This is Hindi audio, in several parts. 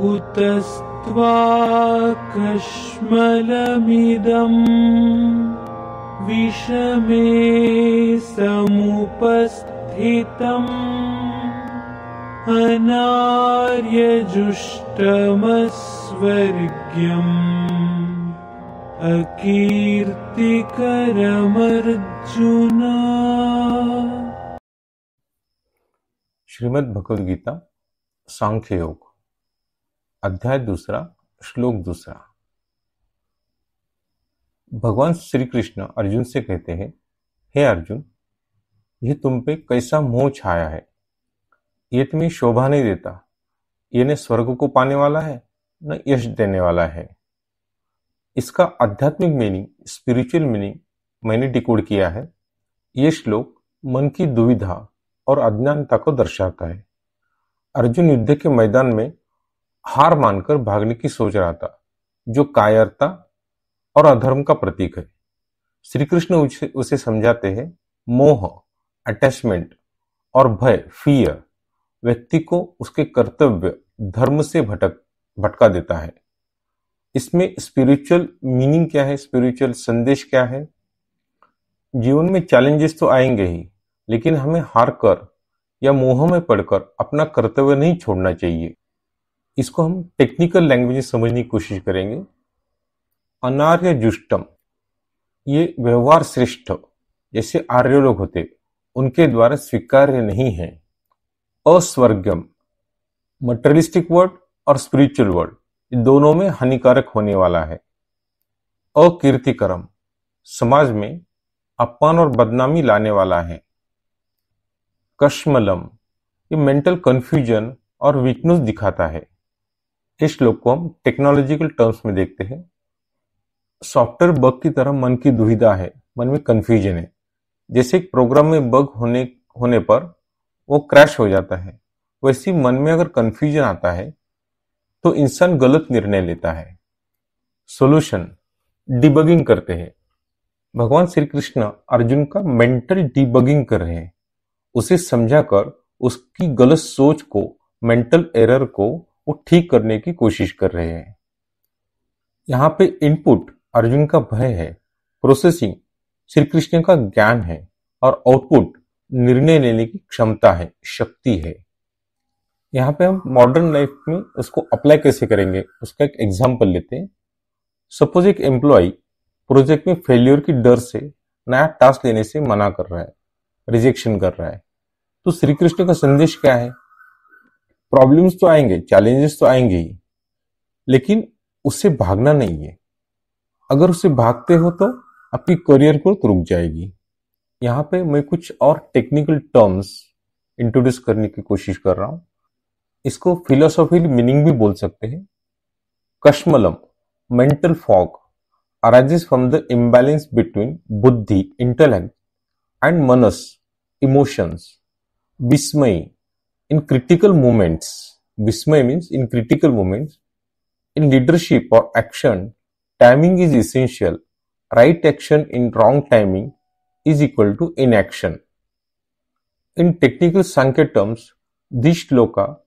कुतस्त्वाकश्मलमिदं विषमे समुपस्थितम् अनार्यजुष्टमस्वर्ग्यम् अकीर्तिकरमर्जुन। श्रीमद् भगवद गीता सांख्य योग अध्याय 2 श्लोक 2। भगवान श्री कृष्ण अर्जुन से कहते हैं, हे अर्जुन, यह तुम पे कैसा मोह छाया है। ये तुम्हें शोभा नहीं देता। ये न स्वर्ग को पाने वाला है न यश देने वाला है। इसका आध्यात्मिक मीनिंग, स्पिरिचुअल मीनिंग मैंने डिकोड किया है। ये श्लोक मन की दुविधा और अज्ञानता को दर्शाता है। अर्जुन युद्ध के मैदान में हार मानकर भागने की सोच रहा था, जो कायरता और अधर्म का प्रतीक है। श्री कृष्ण उसे समझाते हैं, मोह, अटैचमेंट और भय, फियर, व्यक्ति को उसके कर्तव्य धर्म से भटका देता है। इसमें स्पिरिचुअल मीनिंग क्या है, स्पिरिचुअल संदेश क्या है? जीवन में चैलेंजेस तो आएंगे ही, लेकिन हमें हार कर या मोह में पड़कर अपना कर्तव्य नहीं छोड़ना चाहिए। इसको हम टेक्निकल लैंग्वेज में समझने की कोशिश करेंगे। अनार्य जुष्टम, ये व्यवहार श्रेष्ठ जैसे आर्य लोग होते, उनके द्वारा स्वीकार्य नहीं है। अस्वर्गम, मटेरियलिस्टिक वर्ड और स्पिरिचुअल वर्ड, दोनों में हानिकारक होने वाला है। अकीर्तिकरम, समाज में अपमान और बदनामी लाने वाला है। कश्मलम, ये मेंटल कंफ्यूजन और वीकनेस दिखाता है। इस श्लोक को हम टेक्नोलॉजिकल टर्म्स में देखते हैं। सॉफ्टवेयर बग की तरह मन की दुविधा है, मन में कंफ्यूजन है। जैसे एक प्रोग्राम में बग होने पर वो क्रैश हो जाता है, वैसे ही मन में अगर कंफ्यूजन आता है तो इंसान गलत निर्णय लेता है। सॉल्यूशन, डिबगिंग करते हैं। भगवान श्री कृष्ण अर्जुन का मेंटल डिबगिंग कर रहे हैं। उसे समझाकर उसकी गलत सोच को, मेंटल एरर को वो ठीक करने की कोशिश कर रहे हैं। यहाँ पे इनपुट अर्जुन का भय है, प्रोसेसिंग श्री कृष्ण का ज्ञान है और आउटपुट निर्णय लेने की क्षमता है, शक्ति है। यहाँ पे हम मॉडर्न लाइफ में उसको अप्लाई कैसे करेंगे, उसका एक एग्जाम्पल लेते हैं। सपोज एक एम्प्लॉय प्रोजेक्ट में फेल्योर की डर से नया टास्क लेने से मना कर रहा है, रिजेक्शन कर रहा है। तो श्री कृष्ण का संदेश क्या है? प्रॉब्लम्स तो आएंगे, चैलेंजेस तो आएंगे ही, लेकिन उससे भागना नहीं है। अगर उससे भागते हो तो आपकी करियर को रुक जाएगी। यहाँ पे मैं कुछ और टेक्निकल टर्म्स इंट्रोड्यूस करने की कोशिश कर रहा हूं। इसको फिलोसॉफिकल मीनिंग भी बोल सकते हैं। कश्मलम, mental fog arises from the imbalance between buddhi, intellect, and manas, emotions. Vismay, in critical moments. Vismay means in critical moments. In leadership or action, timing is essential. Right action in wrong timing is equal to inaction. In technical Sankhya terms, this shloka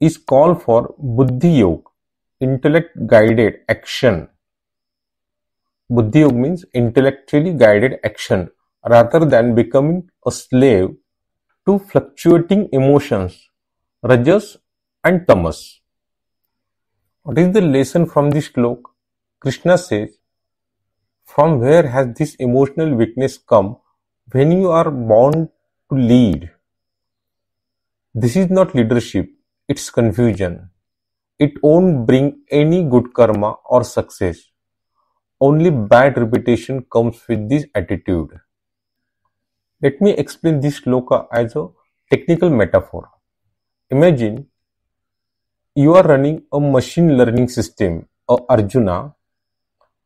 is called for buddhi yoga, intellect guided action. Buddhi Yoga means intellectually guided action rather than becoming a slave to fluctuating emotions, rajas and tamas. What is the lesson from this shloka? Krishna says, from where has this emotional weakness come when you are born to lead? This is not leadership, it's confusion. It won't bring any good karma or success. Only bad reputation comes with this attitude. Let me explain this shloka as a technical metaphor. Imagine you are running a machine learning system, or Arjuna,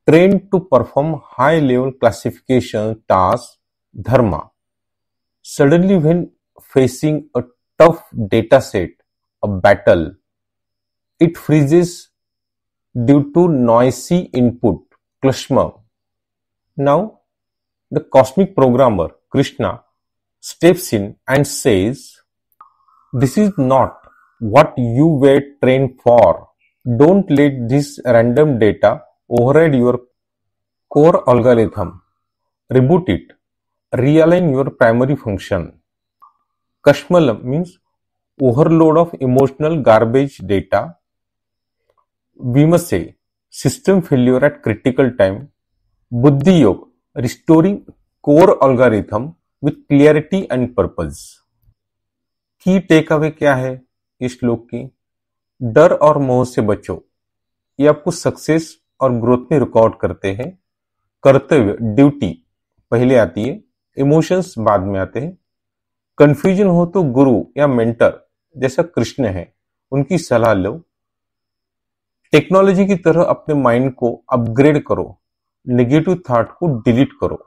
trained to perform high level classification tasks, dharma. Suddenly, when facing a tough data set, a battle, it freezes due to noisy input. Klashma. Now, the cosmic programmer, Krishna, steps in and says, this is not what you were trained for. Don't let this random data override your core algorithm. Reboot it. Realign your primary function. Kashmalam means overload of emotional garbage data. We must say system failure at critical time. Buddhi Yog, restoring core algorithm with clarity and purpose. की टेक अवे क्या है इस श्लोक की? डर और मोह से बचो, ये आपको सक्सेस और ग्रोथ में रिकॉर्ड करते हैं। कर्तव्य, ड्यूटी पहले आती है, इमोशंस बाद में आते हैं। कंफ्यूजन हो तो गुरु या मेंटर जैसा कृष्ण है, उनकी सलाह लो। टेक्नोलॉजी की तरह अपने माइंड को अपग्रेड करो, नेगेटिव थॉट को डिलीट करो।